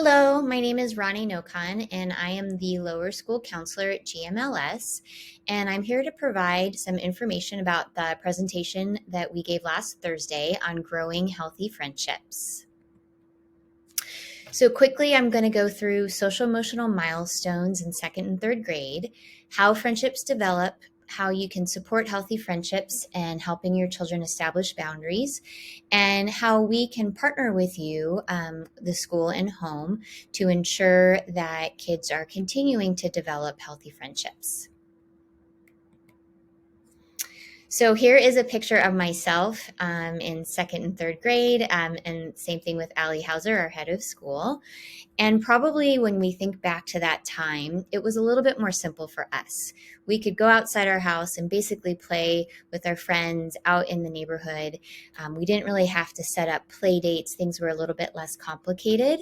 Hello, my name is Ronnie Nokon, and I am the lower school counselor at GMLS. And I'm here to provide some information about the presentation that we gave last Thursday on growing healthy friendships. So, quickly, I'm going to go through social emotional milestones in second and third grade, how friendships develop, how you can support healthy friendships and helping your children establish boundaries, and how we can partner with you, the school and home, to ensure that kids are continuing to develop healthy friendships. So here is a picture of myself in second and third grade, and same thing with Allie Hauser, our head of school. And probably when we think back to that time, it was a little bit more simple for us. We could go outside our house and basically play with our friends out in the neighborhood. We didn't really have to set up play dates. Things were a little bit less complicated.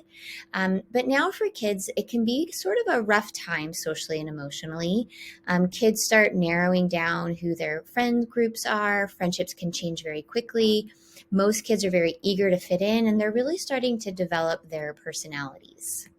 But now for kids, it can be sort of a rough time socially and emotionally. Kids start narrowing down who their friend groups are. Friendships can change very quickly. Most kids are very eager to fit in, and they're really starting to develop their personalities.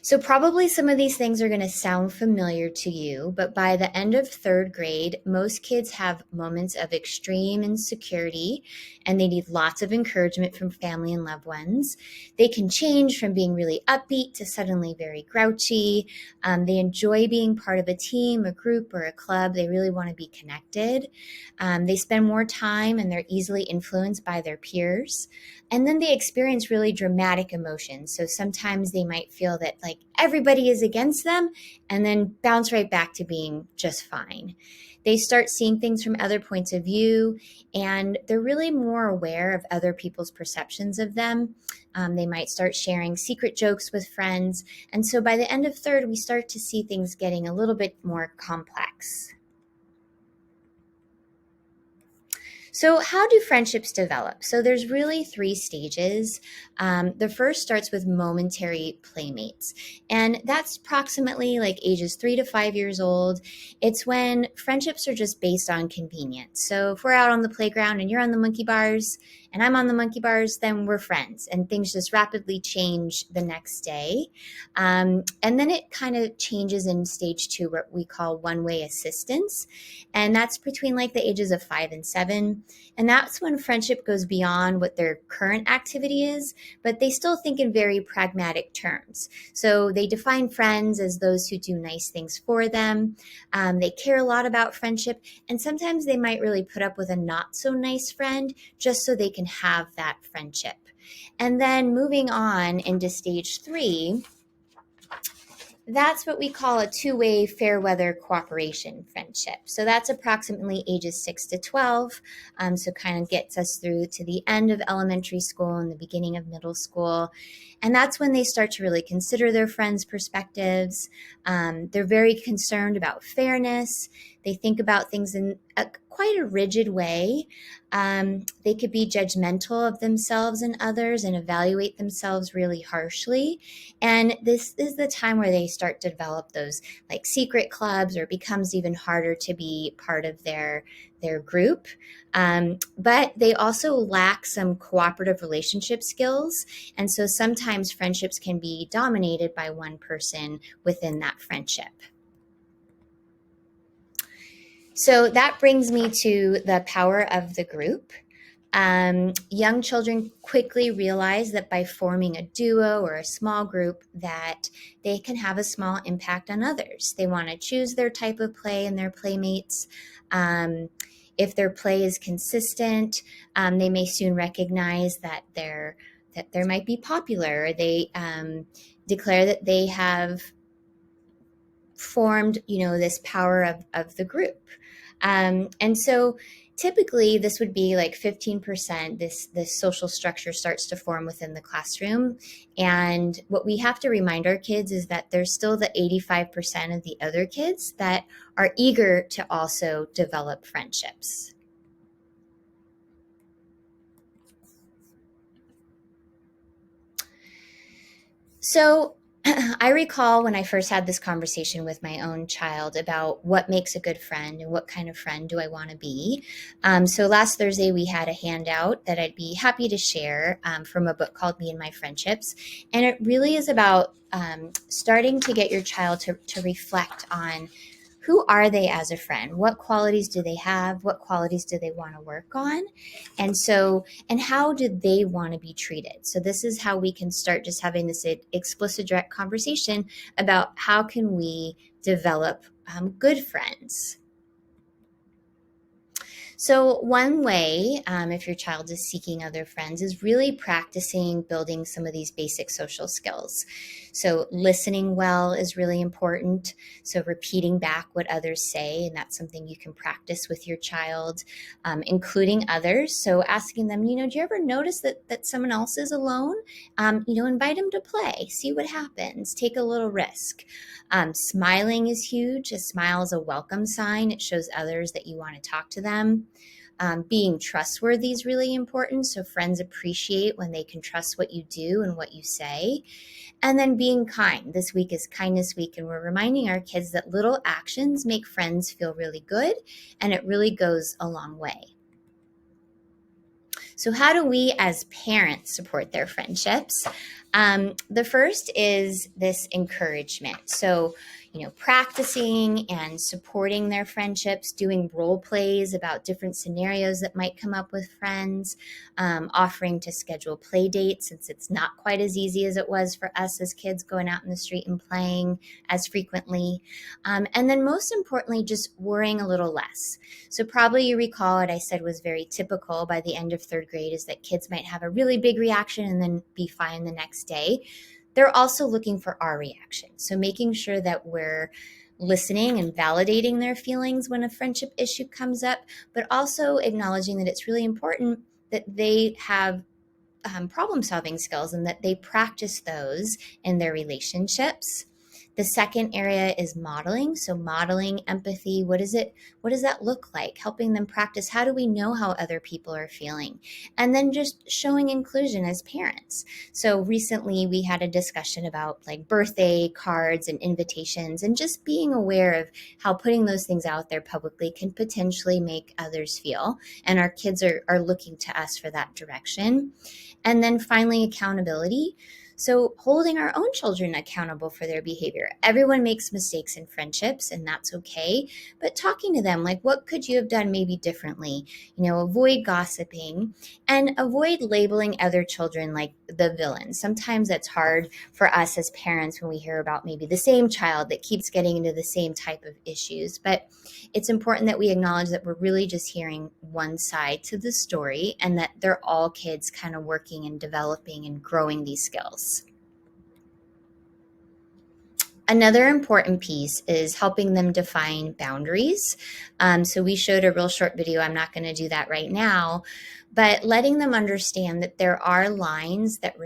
So probably some of these things are going to sound familiar to you, but by the end of third grade, most kids have moments of extreme insecurity and they need lots of encouragement from family and loved ones. They can change from being really upbeat to suddenly very grouchy. They enjoy being part of a team, a group, or a club. They really want to be connected. They spend more time and they're easily influenced by their peers. And then they experience really dramatic emotions. So sometimes they might feel that like everybody is against them and then bounce right back to being just fine. They start seeing things from other points of view and they're really more aware of other people's perceptions of them. They might start sharing secret jokes with friends. And so by the end of third, we start to see things getting a little bit more complex. So how do friendships develop? So there's really three stages. The first starts with momentary playmates, and that's approximately like ages 3 to 5 years old. It's when friendships are just based on convenience. So if we're out on the playground and you're on the monkey bars and I'm on the monkey bars, then we're friends, and things just rapidly change the next day. And then it kind of changes in stage two, what we call one-way assistance, and that's between like the ages of 5 and 7. And that's when friendship goes beyond what their current activity is, but they still think in very pragmatic terms. So they define friends as those who do nice things for them. They care a lot about friendship, and sometimes they might really put up with a not so nice friend just so they can have that friendship. And then moving on into stage three, that's what we call a two-way fair weather cooperation friendship. So that's approximately ages 6 to 12. So kind of gets us through to the end of elementary school and the beginning of middle school. And that's when they start to really consider their friends' perspectives. They're very concerned about fairness. They think about things in quite a rigid way. They could be judgmental of themselves and others and evaluate themselves really harshly. And this is the time where they start to develop those like secret clubs, or it becomes even harder to be part of their group. But they also lack some cooperative relationship skills. And so sometimes friendships can be dominated by one person within that friendship. So that brings me to the power of the group. Young children quickly realize that by forming a duo or a small group that they can have a small impact on others. They want to choose their type of play and their playmates. If their play is consistent, they may soon recognize that they're might be popular. Or they declare that they have formed, this power of the group. And so typically this would be like 15%, this social structure starts to form within the classroom. And what we have to remind our kids is that there's still the 85% of the other kids that are eager to also develop friendships. So I recall when I first had this conversation with my own child about what makes a good friend and what kind of friend do I want to be. So last Thursday, we had a handout that I'd be happy to share from a book called Me and My Friendships. And it really is about starting to get your child to reflect on who are they as a friend? What qualities do they have? What qualities do they want to work on? And how do they want to be treated? So this is how we can start just having this explicit, direct conversation about how can we develop good friends. So, one way, if your child is seeking other friends, is really practicing building some of these basic social skills. So, listening well is really important. So, repeating back what others say, and that's something you can practice with your child, including others. So, asking them, do you ever notice that someone else is alone? Invite them to play, see what happens, take a little risk. Smiling is huge. A smile is a welcome sign. It shows others that you want to talk to them. Being trustworthy is really important. So friends appreciate when they can trust what you do and what you say. And then being kind. This week is Kindness Week, and we're reminding our kids that little actions make friends feel really good, and it really goes a long way. So how do we as parents support their friendships? The first is this encouragement. So, practicing and supporting their friendships, doing role plays about different scenarios that might come up with friends, offering to schedule play dates since it's not quite as easy as it was for us as kids going out in the street and playing as frequently. And then most importantly, just worrying a little less. So probably you recall what I said was very typical by the end of third grade is that kids might have a really big reaction and then be fine the next day. They're also looking for our reaction. So making sure that we're listening and validating their feelings when a friendship issue comes up, but also acknowledging that it's really important that they have problem solving skills and that they practice those in their relationships. The second area is modeling. So modeling empathy. What does that look like? Helping them practice. How do we know how other people are feeling? And then just showing inclusion as parents. So recently we had a discussion about like birthday cards and invitations and just being aware of how putting those things out there publicly can potentially make others feel. And our kids are looking to us for that direction. And then finally, accountability. So holding our own children accountable for their behavior. Everyone makes mistakes in friendships, and that's okay. But talking to them, like, what could you have done maybe differently? Avoid gossiping and avoid labeling other children like the villain. Sometimes that's hard for us as parents when we hear about maybe the same child that keeps getting into the same type of issues. But it's important that we acknowledge that we're really just hearing one side to the story and that they're all kids kind of working and developing and growing these skills. Another important piece is helping them define boundaries. So we showed a real short video. I'm not going to do that right now, but letting them understand that there are lines that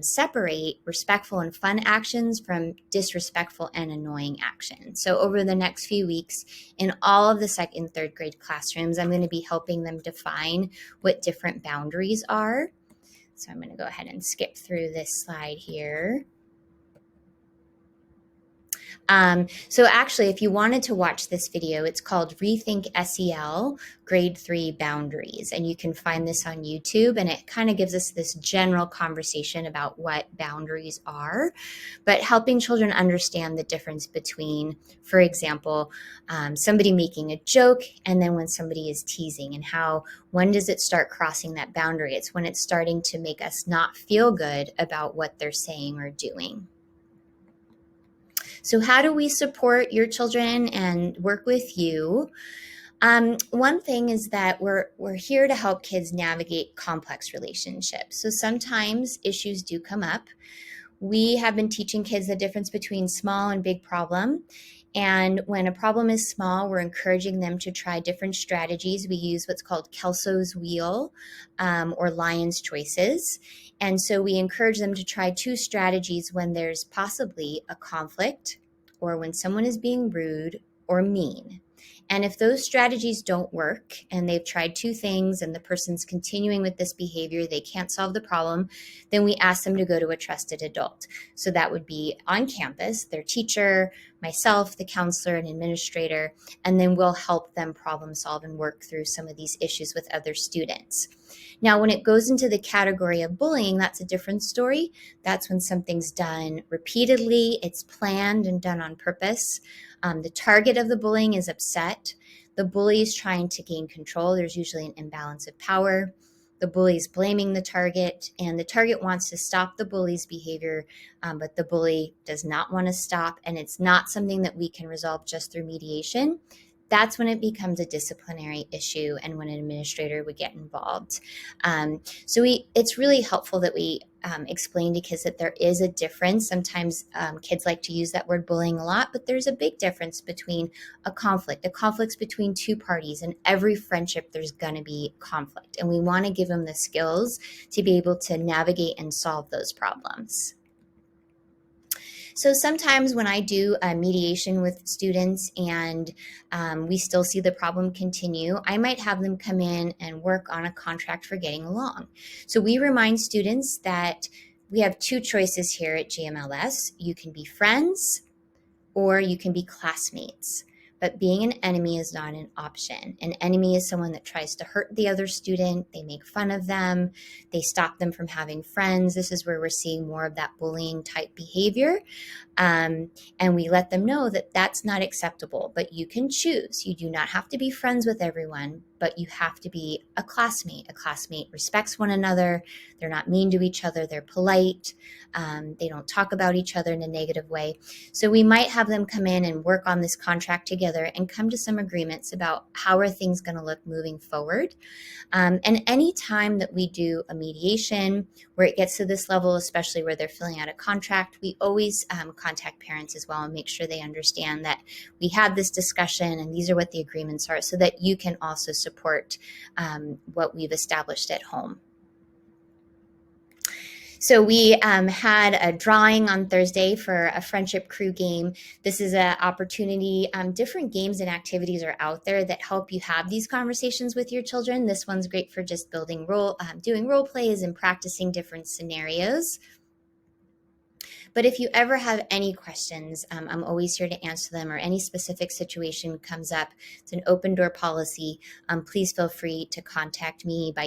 separate respectful and fun actions from disrespectful and annoying actions. So over the next few weeks, in all of the second and third grade classrooms, I'm going to be helping them define what different boundaries are. So I'm going to go ahead and skip through this slide here. So actually, if you wanted to watch this video, it's called Rethink SEL Grade 3 Boundaries. And you can find this on YouTube. And it kind of gives us this general conversation about what boundaries are, but helping children understand the difference between, for example, somebody making a joke and then when somebody is teasing, and when does it start crossing that boundary? It's when it's starting to make us not feel good about what they're saying or doing. So how do we support your children and work with you? One thing is that we're here to help kids navigate complex relationships. So sometimes issues do come up. We have been teaching kids the difference between small and big problem. And when a problem is small, we're encouraging them to try different strategies. We use what's called Kelso's Wheel or Lion's Choices. And so we encourage them to try 2 strategies when there's possibly a conflict or when someone is being rude or mean. And if those strategies don't work and they've tried two things and the person's continuing with this behavior, they can't solve the problem, then we ask them to go to a trusted adult. So that would be on campus, their teacher, myself, the counselor, and administrator, and then we'll help them problem solve and work through some of these issues with other students. Now, when it goes into the category of bullying, that's a different story. That's when something's done repeatedly, it's planned and done on purpose. The target of the bullying is upset. The bully is trying to gain control. There's usually an imbalance of power. The bully is blaming the target, and the target wants to stop the bully's behavior, but the bully does not want to stop, and it's not something that we can resolve just through mediation. That's when it becomes a disciplinary issue and when an administrator would get involved. It's really helpful that we explain to kids that there is a difference. Sometimes kids like to use that word bullying a lot, but there's a big difference between a conflict. A conflict's between two parties. In every friendship, there's going to be conflict. And we want to give them the skills to be able to navigate and solve those problems. So sometimes when I do a mediation with students and we still see the problem continue, I might have them come in and work on a contract for getting along. So we remind students that we have two choices here at GMLS. You can be friends or you can be classmates. But being an enemy is not an option. An enemy is someone that tries to hurt the other student. They make fun of them. They stop them from having friends. This is where we're seeing more of that bullying type behavior. And we let them know that that's not acceptable, but you can choose. You do not have to be friends with everyone, but you have to be a classmate. A classmate respects one another. They're not mean to each other. They're polite. They don't talk about each other in a negative way. So we might have them come in and work on this contract together and come to some agreements about how are things going to look moving forward. And any time that we do a mediation where it gets to this level, especially where they're filling out a contract, we always contact parents as well and make sure they understand that we had this discussion and these are what the agreements are so that you can also support what we've established at home. So we had a drawing on Thursday for a friendship crew game. This is an opportunity. Different games and activities are out there that help you have these conversations with your children. This one's great for just doing role plays and practicing different scenarios. But if you ever have any questions, I'm always here to answer them, or any specific situation comes up. It's an open door policy. Please feel free to contact me by